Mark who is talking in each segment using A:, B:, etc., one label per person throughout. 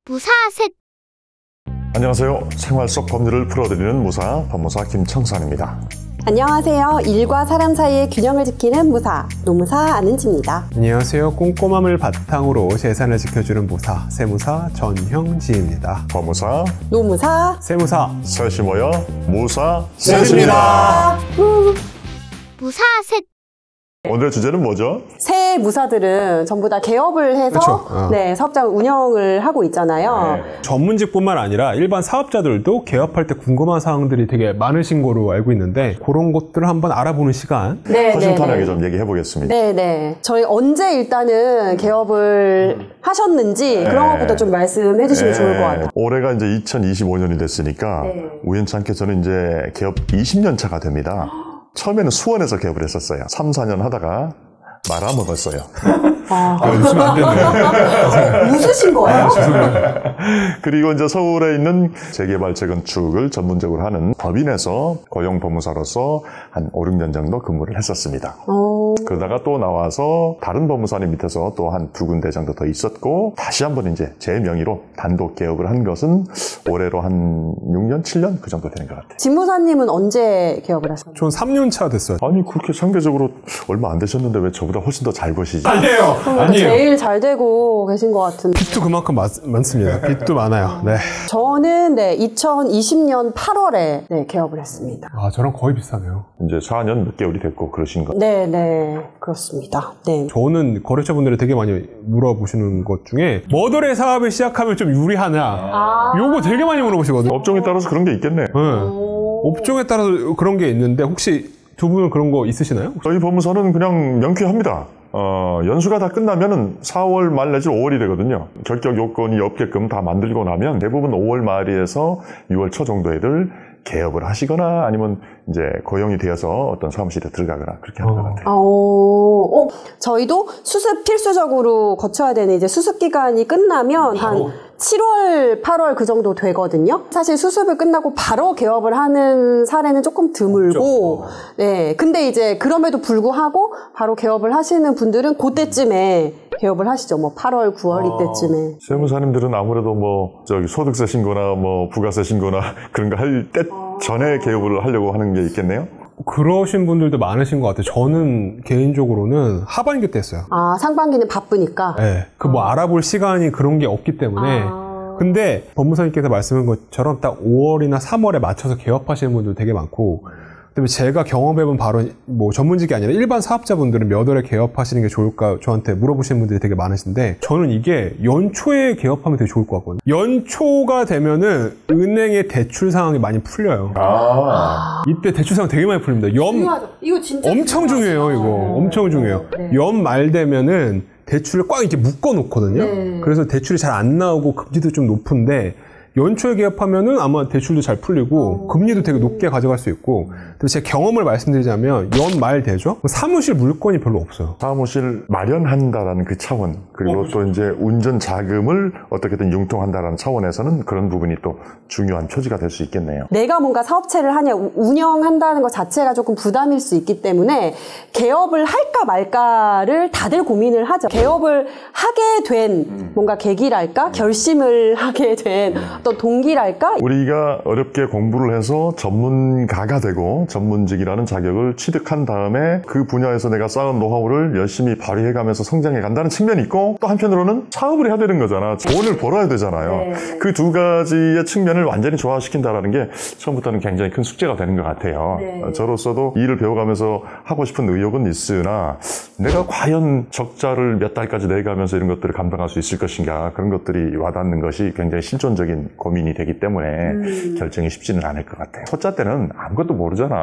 A: 무사셋.
B: 안녕하세요. 생활 속 법률을 풀어드리는 무사, 법무사 김청산입니다.
C: 안녕하세요. 일과 사람 사이의 균형을 지키는 무사, 노무사 안은지입니다.
D: 안녕하세요. 꼼꼼함을 바탕으로 재산을 지켜주는 무사, 세무사 전형지입니다.
B: 법무사,
C: 노무사,
D: 세무사,
B: 셋이 모여 무사
C: 셋입니다.
A: 무사셋.
B: 오늘의 주제는 뭐죠?
C: 새 무사들은 전부 다 개업을 해서
D: 그렇죠.
C: 네, 사업장을 운영을 하고 있잖아요.
D: 전문직뿐만 아니라 일반 사업자들도 개업할 때 궁금한 사항들이 되게 많으신 거로 알고 있는데 그런 것들을 한번 알아보는 시간.
C: 네,
B: 허심탄회하게 좀 얘기해 보겠습니다.
C: 네. 저희 언제 일단은 개업을 하셨는지 그런 것부터 좀 말씀해 주시면 좋을 것 같아요.
B: 올해가 이제 2025년이 됐으니까 우연찮게 저는 이제 개업 20년 차가 됩니다. 처음에는 수원에서 개업을 했었어요. 3, 4년 하다가 말아먹었어요.
D: 웃으면 안 되는데.
C: 웃으신 거예요?
B: 그리고 이제 서울에 있는 재개발, 재건축을 전문적으로 하는 법인에서 고용법무사로서 한 5, 6년 정도 근무를 했었습니다. 그러다가 또 나와서 다른 법무사님 밑에서 또 한 2군데 정도 더 있었고 다시 한번 이제 제 명의로 단독 개업을 한 것은 올해로 한 6년, 7년 그 정도 되는 것 같아요.
C: 진무사님은 언제 개업을 하셨나요?
D: 전 3년 차 됐어요.
B: 아니 그렇게 상대적으로 얼마 안 되셨는데 왜 저보다 훨씬 더 잘 버시지?
D: 아니에요.
C: 제일 잘 되고 계신 것 같은데.
D: 빚도 그만큼 많습니다. 빚도 많아요. 네.
C: 저는 2020년 8월에 개업을 했습니다.
D: 아, 저랑 거의 비슷하네요.
B: 이제 4년 몇 개월이 됐고 그러신 거.
C: 네, 그렇습니다. 네.
D: 저는 거래처분들이 되게 많이 물어보시는 것 중에 머더의 사업을 시작하면 좀 유리하냐 요거 되게 많이 물어보시거든요.
B: 업종에 따라서 그런 게 있겠네.
D: 네. 업종에 따라서 그런 게 있는데 혹시 두 분은 그런 거 있으시나요?
B: 저희 법무사는 그냥 명쾌합니다. 연수가 다 끝나면은 4월 말 내지 5월이 되거든요. 결격 요건이 없게끔 다 만들고 나면 대부분 5월 말에서 6월 초 정도에들 개업을 하시거나 아니면 이제 고용이 되어서 어떤 사무실에 들어가거나 그렇게 하는 것 같아요.
C: 저희도 수습 필수적으로 거쳐야 되는 이제 수습 기간이 끝나면 한 7월, 8월 그 정도 되거든요. 사실 수습을 끝나고 바로 개업을 하는 사례는 조금 드물고, 네. 근데 이제 그럼에도 불구하고 바로 개업을 하시는 분들은 그때쯤에 개업을 하시죠. 뭐 8월, 9월 이때쯤에.
B: 세무사님들은 아무래도 뭐 저기 소득세 신고나 뭐 부가세 신고나 그런 거 할 때 전에 개업을 하려고 하는 게 있겠네요.
D: 그러신 분들도 많으신 것 같아요. 저는 개인적으로는 하반기 때 했어요.
C: 아, 상반기는 바쁘니까?
D: 네. 알아볼 시간이 그런 게 없기 때문에. 근데 법무사님께서 말씀한 것처럼 딱 5월이나 3월에 맞춰서 개업하시는 분들 되게 많고, 그다음에 제가 경험해본 바로 뭐 전문직이 아니라 일반 사업자분들은 몇 월에 개업하시는 게 좋을까 저한테 물어보시는 분들이 되게 많으신데 저는 이게 연초에 개업하면 되게 좋을 것 같거든요. 연초가 되면은 은행의 대출 상황이 많이 풀려요. 이때 대출 상황 되게 많이 풀립니다.
C: 중요하죠. 이거 진짜
D: 엄청 중요해요. 이거 엄청 중요해요. 연 말 되면은 대출을 꽉 이렇게 묶어 놓거든요. 그래서 대출이 잘 안 나오고 금리도 좀 높은데 연초에 개업하면은 아마 대출도 잘 풀리고 금리도 되게 높게 가져갈 수 있고 제 경험을 말씀드리자면 연말 되죠? 사무실 물건이 별로 없어요.
B: 사무실 마련한다라는 그 차원 그리고 또 이제 운전 자금을 어떻게든 융통한다라는 차원에서는 그런 부분이 또 중요한 표지가 될 수 있겠네요.
C: 내가 뭔가 사업체를 하냐 운영한다는 것 자체가 조금 부담일 수 있기 때문에 개업을 할까 말까를 다들 고민을 하죠. 개업을 하게 된 뭔가 계기랄까? 결심을 하게 된 어떤 동기랄까?
B: 우리가 어렵게 공부를 해서 전문가가 되고 전문직이라는 자격을 취득한 다음에 그 분야에서 내가 쌓은 노하우를 열심히 발휘해가면서 성장해 간다는 측면이 있고 또 한편으로는 사업을 해야 되는 거잖아. 돈을 벌어야 되잖아요. 그 두 가지의 측면을 완전히 조화시킨다는 게 처음부터는 굉장히 큰 숙제가 되는 것 같아요. 저로서도 일을 배워가면서 하고 싶은 의욕은 있으나 내가 과연 적자를 몇 달까지 내가면서 이런 것들을 감당할 수 있을 것인가 그런 것들이 와닿는 것이 굉장히 실존적인 고민이 되기 때문에 결정이 쉽지는 않을 것 같아요. 초짜 때는 아무것도 모르잖아.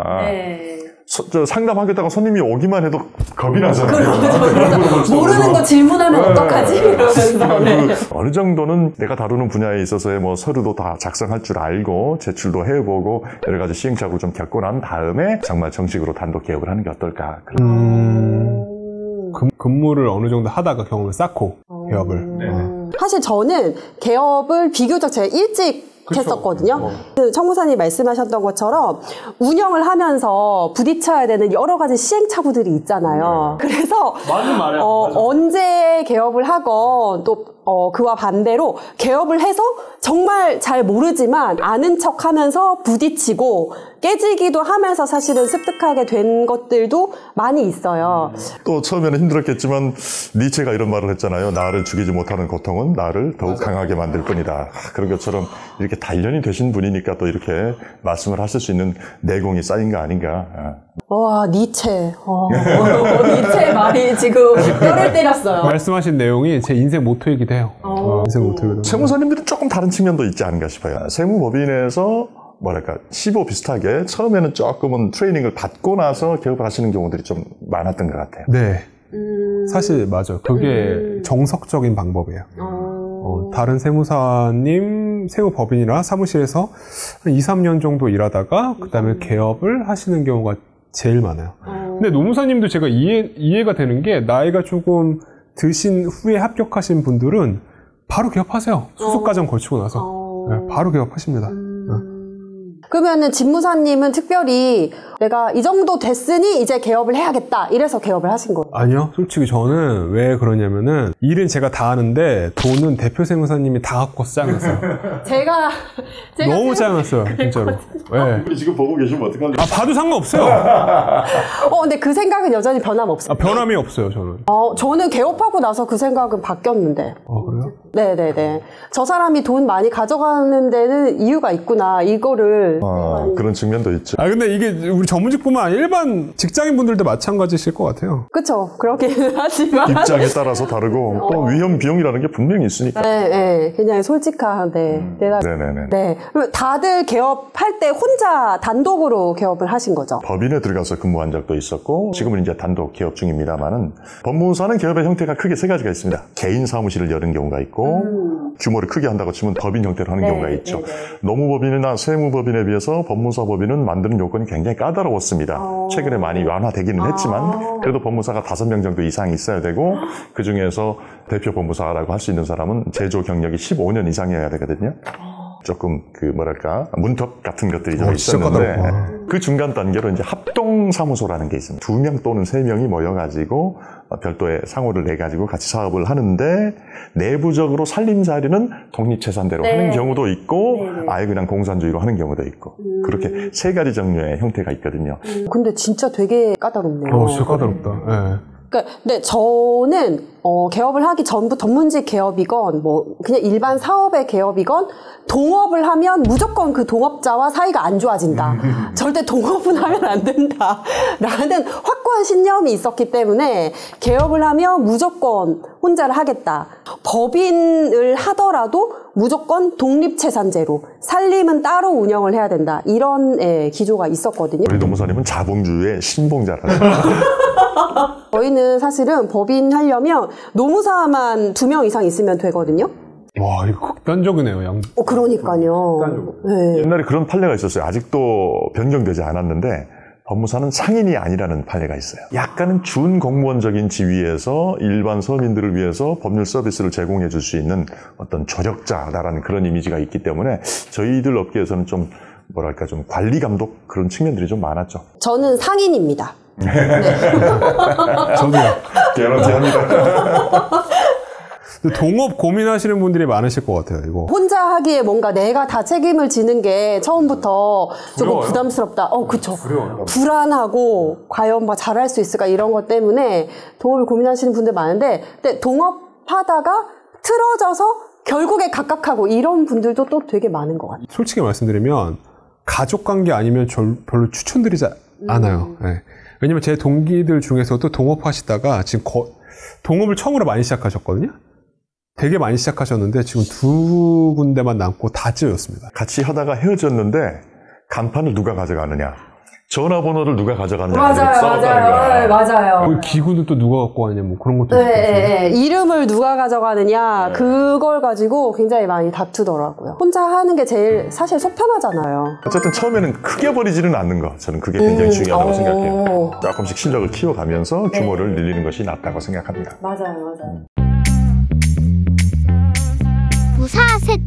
B: 상담하겠다가 손님이 오기만 해도 겁이 나잖아요.
C: 모르는 거 질문하면 어떡하지? 이러면서.
B: 어느 정도는 내가 다루는 분야에 있어서의 뭐 서류도 다 작성할 줄 알고 제출도 해보고 여러 가지 시행착오를 좀 겪고 난 다음에 정말 정식으로 단독 개업을 하는 게 어떨까.
D: 근무를 어느 정도 하다가 경험을 쌓고 개업을.
C: 사실 저는 개업을 비교적 제가 일찍 했었거든요. 청무사님 말씀하셨던 것처럼 운영을 하면서 부딪혀야 되는 여러 가지 시행착오들이 있잖아요. 그래서 언제 개업을 하건 또 그와 반대로 개업을 해서 정말 잘 모르지만 아는 척 하면서 부딪히고 깨지기도 하면서 사실은 습득하게 된 것들도 많이 있어요.
B: 또 처음에는 힘들었겠지만 니체가 이런 말을 했잖아요. 나를 죽이지 못하는 고통은 나를 더욱 강하게 만들 뿐이다. 그런 것처럼 이렇게 단련이 되신 분이니까 또 이렇게 말씀을 하실 수 있는 내공이 쌓인 거 아닌가.
C: 와, 니체. 니체 말이 지금 뼈를 때렸어요.
D: 말씀하신 내용이 제 인생 모토이기도 해요. 인생 모토이기도.
B: 세무사님들은 조금 다른 측면도 있지 않은가 싶어요. 세무법인에서 뭐랄까 시보 비슷하게 처음에는 조금은 트레이닝을 받고 나서 개업을 하시는 경우들이 좀 많았던 것 같아요.
D: 네. 사실 맞아요. 그게 정석적인 방법이에요. 다른 세무사님, 세무법인이나 사무실에서 한 2, 3년 정도 일하다가 그 다음에 개업을 하시는 경우가 제일 많아요. 근데 노무사님도 제가 이해가 되는 게 나이가 조금 드신 후에 합격하신 분들은 바로 개업하세요. 수습과정 거치고 나서. 네, 바로 개업하십니다.
C: 그러면은 집무사님은 특별히 내가 이 정도 됐으니 이제 개업을 해야겠다 이래서 개업을 하신 거예요?
D: 아니요. 솔직히 저는 왜 그러냐면은 일은 제가 다 하는데 돈은 대표 세무사님이 다 갖고 짱했어요.
C: 제가
D: 너무 짱했어요. 진짜로. 네.
B: 우리 지금 보고 계시면 어떡하려고?
D: 봐도 상관없어요.
C: 근데 그 생각은 여전히 변함없어요.
D: 변함이 없어요, 저는.
C: 저는 개업하고 나서 그 생각은 바뀌었는데.
D: 그래요?
C: 네네네. 저 사람이 돈 많이 가져가는 데는 이유가 있구나. 이거를.
B: 그런 측면도 있죠.
D: 근데 이게 우리 전문직뿐만 아니라 일반 직장인분들도 마찬가지실 것 같아요.
C: 그쵸. 그렇긴 하지만.
B: 입장에 따라서 다르고 또 위험 비용이라는 게 분명히 있으니까.
C: 네. 그냥 솔직한, 대답.
B: 네네네.
C: 네. 그럼 다들 개업할 때 혼자 단독으로 개업을 하신 거죠?
B: 법인에 들어가서 근무한 적도 있었고 지금은 이제 단독 개업 중입니다만은 법무사는 개업의 형태가 크게 세 가지가 있습니다. 개인 사무실을 여는 경우가 있고 규모를 크게 한다고 치면 법인 형태로 하는 경우가 있죠. 노무법인이나 세무법인에 비해서 법무사 법인은 만드는 요건이 굉장히 까다로웠습니다. 최근에 많이 완화되기는 했지만 그래도 법무사가 5명 정도 이상이 있어야 되고 그중에서 대표 법무사라고 할 수 있는 사람은 제조 경력이 15년 이상이어야 되거든요. 조금 문턱 같은 것들이 좀 있었는데 그 중간 단계로 이제 합동사무소라는 게 있습니다. 2명 또는 3명이 모여가지고 별도의 상호를 내가지고 같이 사업을 하는데 내부적으로 살림살이는 독립재산대로 하는 경우도 있고 아예 그냥 공산주의로 하는 경우도 있고 그렇게 세 가지 종류의 형태가 있거든요.
C: 근데 진짜 되게 까다롭네요.
D: 진짜 까다롭다. 네.
C: 근데 저는 개업을 하기 전부터 전문직 개업이건 그냥 일반 사업의 개업이건 동업을 하면 무조건 그 동업자와 사이가 안 좋아진다. 절대 동업은 하면 안 된다. 라는 확고한 신념이 있었기 때문에 개업을 하면 무조건 혼자를 하겠다. 법인을 하더라도 무조건 독립채산제로 살림은 따로 운영을 해야 된다. 이런 기조가 있었거든요.
B: 우리 노무사님은 자본주의의 신봉자라서
C: 저희는 사실은 법인 하려면 노무사만 2명 이상 있으면 되거든요.
D: 와, 이거 극단적이네요,
C: 그러니까요. 네.
B: 옛날에 그런 판례가 있었어요. 아직도 변경되지 않았는데 법무사는 상인이 아니라는 판례가 있어요. 약간은 준공무원적인 지위에서 일반 서민들을 위해서 법률 서비스를 제공해 줄 수 있는 어떤 조력자라는 그런 이미지가 있기 때문에 저희들 업계에서는 좀 관리 감독 그런 측면들이 좀 많았죠.
C: 저는 상인입니다.
D: 저도요.
B: 개런티합니다.
D: 동업 고민하시는 분들이 많으실 것 같아요, 이거.
C: 혼자 하기에 뭔가 내가 다 책임을 지는 게 처음부터 조금 부담스럽다. 그쵸. 불안하고, 과연 잘할 수 있을까, 이런 것 때문에 동업을 고민하시는 분들 많은데, 근데 동업하다가 틀어져서 결국에 각각하고 이런 분들도 또 되게 많은 것 같아요.
D: 솔직히 말씀드리면, 가족 관계 아니면 별로 추천드리지 않아요. 네. 왜냐면 제 동기들 중에서도 동업하시다가 지금 동업을 처음으로 많이 시작하셨거든요. 되게 많이 시작하셨는데 지금 2군데만 남고 다 찌였습니다.
B: 같이 하다가 헤어졌는데 간판을 누가 가져가느냐, 전화번호를 누가 가져가느냐.
C: 맞아요.
D: 기구는 또 누가 갖고 가느냐, 그런 것도
C: 있어요. 이름을 누가 가져가느냐, 그걸 가지고 굉장히 많이 다투더라고요. 혼자 하는 게 제일 사실 속 편하잖아요.
B: 어쨌든 처음에는 크게 버리지는 않는 거, 저는 그게 굉장히 중요하다고 생각해요. 조금씩 실력을 키워가면서 규모를 늘리는 것이 낫다고 생각합니다.
C: 맞아요.
A: 무사셋